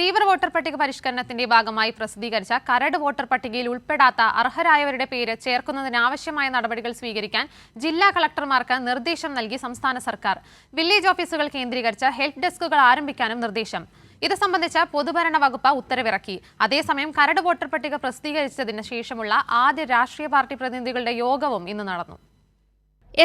തീവ്ര വോട്ടർ പട്ടിക പരിഷ്കരണത്തിന്റെ ഭാഗമായി പ്രസിദ്ധീകരിച്ച കരട് വോട്ടർ പട്ടികയിൽ ഉൾപ്പെടാത്ത അർഹരായവരുടെ പേര് ചേർക്കുന്നതിനാവശ്യമായ നടപടികൾ സ്വീകരിക്കാൻ ജില്ലാ കളക്ടർമാർക്ക് നിർദ്ദേശം നൽകി സംസ്ഥാന സർക്കാർ. വില്ലേജ് ഓഫീസുകൾ കേന്ദ്രീകരിച്ച് ഹെൽപ്പ് ഡെസ്കുകൾ ആരംഭിക്കാനും നിർദ്ദേശം. ഇത് സംബന്ധിച്ച് പൊതുഭരണ വകുപ്പ് ഉത്തരവിറക്കി. അതേസമയം കരട് വോട്ടർ പട്ടിക പ്രസിദ്ധീകരിച്ചതിന് ശേഷമുള്ള ആദ്യ രാഷ്ട്രീയ പാർട്ടി പ്രതിനിധികളുടെ യോഗവും ഇന്ന് നടന്നു.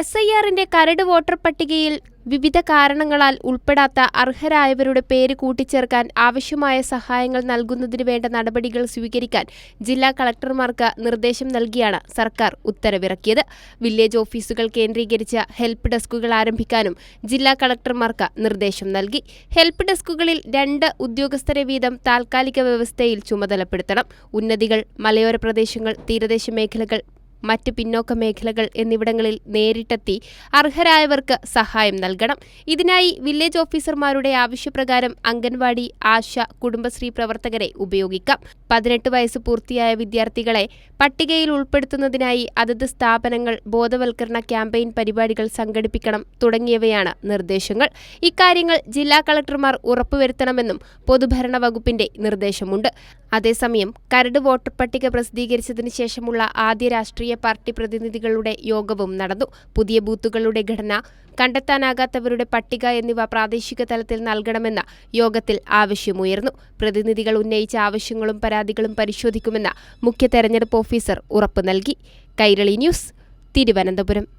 SIRന്റെ കരട് വോട്ടർ പട്ടികയിൽ വിവിധ കാരണങ്ങളാൽ ഉൾപ്പെടാത്ത അർഹരായവരുടെ പേര് കൂട്ടിച്ചേർക്കാൻ ആവശ്യമായ സഹായങ്ങൾ നൽകുന്നതിന് വേണ്ട നടപടികൾ സ്വീകരിക്കാൻ ജില്ലാ കളക്ടർമാർക്ക് നിർദ്ദേശം നൽകിയാണ് സർക്കാർ ഉത്തരവിറക്കിയത്. വില്ലേജ് ഓഫീസുകൾ കേന്ദ്രീകരിച്ച് ഹെൽപ്പ് ഡെസ്കുകൾ ആരംഭിക്കാനും ജില്ലാ കളക്ടർമാർക്ക് നിർദ്ദേശം നൽകി. ഹെൽപ്പ് ഡെസ്കുകളിൽ 2 ഉദ്യോഗസ്ഥരെ വീതം താൽക്കാലിക വ്യവസ്ഥയിൽ ചുമതലപ്പെടുത്തണം. ഉന്നതികൾ, മലയോര പ്രദേശങ്ങൾ, തീരദേശ മേഖലകൾ, മറ്റ് പിന്നോക്ക മേഖലകൾ എന്നിവിടങ്ങളിൽ നേരിട്ടെത്തി അർഹരായവർക്ക് സഹായം നൽകണം. ഇതിനായി വില്ലേജ് ഓഫീസർമാരുടെ ആവശ്യപ്രകാരം അംഗൻവാടി, ആശ, കുടുംബശ്രീ പ്രവർത്തകരെ ഉപയോഗിക്കാം. 18 വയസ്സ് പൂർത്തിയായ വിദ്യാർത്ഥികളെ പട്ടികയിൽ ഉൾപ്പെടുത്തുന്നതിനായി അതത് സ്ഥാപനങ്ങൾ ബോധവൽക്കരണ ക്യാമ്പയിൻ പരിപാടികൾ സംഘടിപ്പിക്കണം തുടങ്ങിയവയാണ് നിർദ്ദേശങ്ങൾ. ഇക്കാര്യങ്ങൾ ജില്ലാ കളക്ടർമാർ ഉറപ്പുവരുത്തണമെന്നും പൊതുഭരണ വകുപ്പിന്റെ നിർദ്ദേശമുണ്ട്. അതേസമയം കരട് വോട്ടർ പട്ടിക പ്രസിദ്ധീകരിച്ചതിന് ശേഷമുള്ള ആദ്യ രാഷ്ട്രീയ പാർട്ടി പ്രതിനിധികളുടെ യോഗവും നടന്നു. പുതിയ ബൂത്തുകളുടെ ഘടന, കണ്ടെത്താനാകാത്തവരുടെ പട്ടിക എന്നിവ പ്രാദേശിക തലത്തിൽ നൽകണമെന്ന യോഗത്തിൽ ആവശ്യമുയർന്നു. പ്രതിനിധികൾ ഉന്നയിച്ച ആവശ്യങ്ങളും പരാതികളും പരിശോധിക്കുമെന്ന് മുഖ്യ തെരഞ്ഞെടുപ്പ് ഓഫീസർ ഉറപ്പു നൽകി. കൈരളി ന്യൂസ്, തിരുവനന്തപുരം.